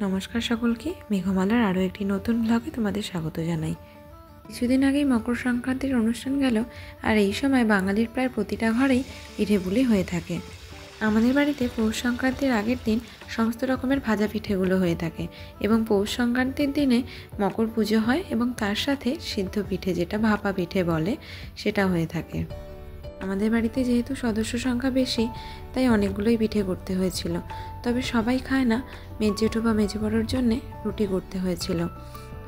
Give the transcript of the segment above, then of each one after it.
নমস্কার সকলকে, মেঘমালার আরও একটি নতুন ব্লগে তোমাদের স্বাগত জানাই। কিছুদিন আগেই মকর সংক্রান্তির অনুষ্ঠান গেল, আর এই সময় বাঙালির প্রায় প্রতিটা ঘরেই পিঠেপুলি হয়ে থাকে। আমাদের বাড়িতে পৌষ সংক্রান্তির আগের দিন সমস্ত রকমের ভাজা পিঠেগুলো হয়ে থাকে এবং পৌষ সংক্রান্তির দিনে মকর পুজো হয় এবং তার সাথে সিদ্ধ পিঠে, যেটা ভাপা পিঠে বলে, সেটা হয়ে থাকে। আমাদের বাড়িতে যেহেতু সদস্য সংখ্যা বেশি, তাই অনেকগুলোই পিঠে করতে হয়েছিল। তবে সবাই খায় না, মেজজেঠু বা মেজে বড়োর জন্যে রুটি করতে হয়েছিল।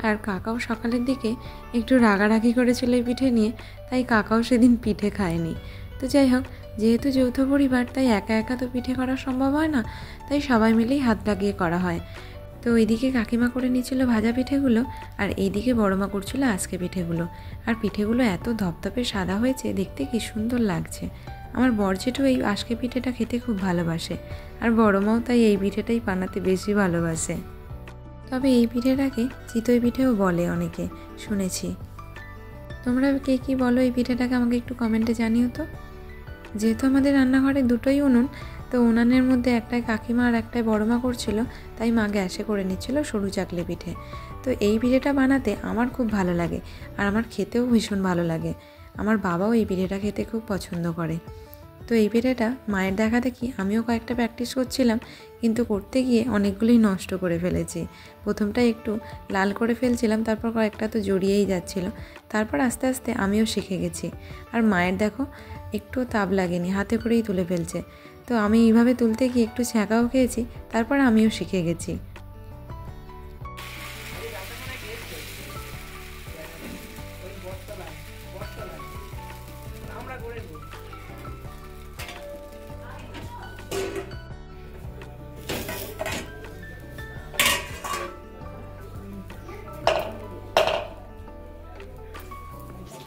আর কাকাও সকালের দিকে একটু রাগারাগি করেছিল এই পিঠে নিয়ে, তাই কাকাও সেদিন পিঠে খায়নি। তো যাই হোক, যেহেতু যৌথ পরিবার, তাই একা একা তো পিঠে করা সম্ভব হয় না, তাই সবাই মিলেই হাত লাগিয়ে করা হয়। তো ওইদিকে কাকিমা করে নিচ্ছিল ভাজা পিঠেগুলো, আর এইদিকে বড়মা করছিল আজকে পিঠেগুলো। আর পিঠেগুলো এত ধপধপে সাদা হয়েছে, দেখতে কি সুন্দর লাগছে। আমার বর জেঠু এই আজকে পিঠেটা খেতে খুব ভালোবাসে, আর বড়মাও তাই এই পিঠেটাই বানাতে বেশি ভালোবাসে। তবে এই পিঠেটাকে চিতই পিঠেও বলে অনেকে, শুনেছি। তোমরা কে কী বলো এই পিঠেটাকে আমাকে একটু কমেন্টে জানিও তো। যেহেতু আমাদের রান্নাঘরে দুটোই উনুন, তো উনানের মধ্যে একটাই কাকিমা আর একটাই বড়মা করছিল, তাই মা গ্যাসে করে নিচ্ছিল সরু চাকলি পিঠে। তো এই পিঠেটা বানাতে আমার খুব ভালো লাগে, আর আমার খেতেও ভীষণ ভালো লাগে। আমার বাবাও এই পিঠেটা খেতে খুব পছন্দ করে। তো এই পিঠেটা মায়ের দেখা দেখি আমিও কয়েকটা প্র্যাকটিস করছিলাম, কিন্তু করতে গিয়ে অনেকগুলোই নষ্ট করে ফেলেছি। প্রথমটা একটু লাল করে ফেলছিলাম, তারপর কয়েকটা তো জড়িয়েই যাচ্ছিল। তারপর আস্তে আস্তে আমিও শিখে গেছি। আর মায়ের দেখো একটুও তাপ লাগেনি, হাতে করেই তুলে ফেলছে। তো আমি এইভাবে তুলতে গিয়ে একটু ছ্যাঁকাও খেয়েছি, তারপর আমিও শিখে গেছি।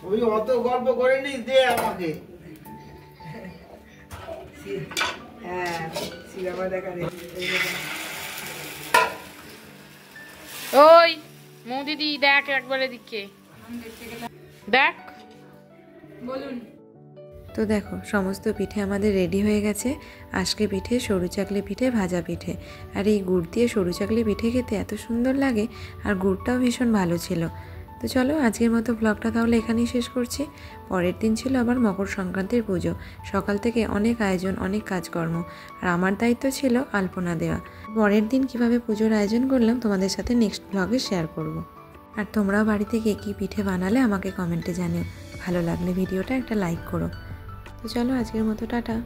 ওই অত গল্প করে নিস, দে আমাকে। ওই মৌ দিদি দেখ একবার এদিকে দেখ, বলুন। তো দেখো, সমস্ত পিঠে আমাদের রেডি হয়ে গেছে। আজকে পিঠে, সরু চাকলি পিঠে, ভাজা পিঠে। আর এই গুড় দিয়ে সরু চাকলি পিঠে খেতে এত সুন্দর লাগে, আর গুড়টাও ভীষণ ভালো ছিল। তো চলো, আজকের মতো ব্লগটা তাহলে এখানেই শেষ করছি। পরের দিন ছিল আবার মকর সংক্রান্তির পুজো। সকাল থেকে অনেক আয়োজন, অনেক কাজকর্ম, আর আমার দায়িত্ব ছিল আলপনা দেওয়া। পরের দিন কিভাবে পুজোর আয়োজন করলাম তোমাদের সাথে নেক্সট ব্লগে শেয়ার করব। আর তোমরাও বাড়িতে গিয়ে কী পিঠে বানালে আমাকে কমেন্টে জানিও। ভালো লাগলে ভিডিওটা একটা লাইক করো। তো চলো, আজকের মতো টাটা।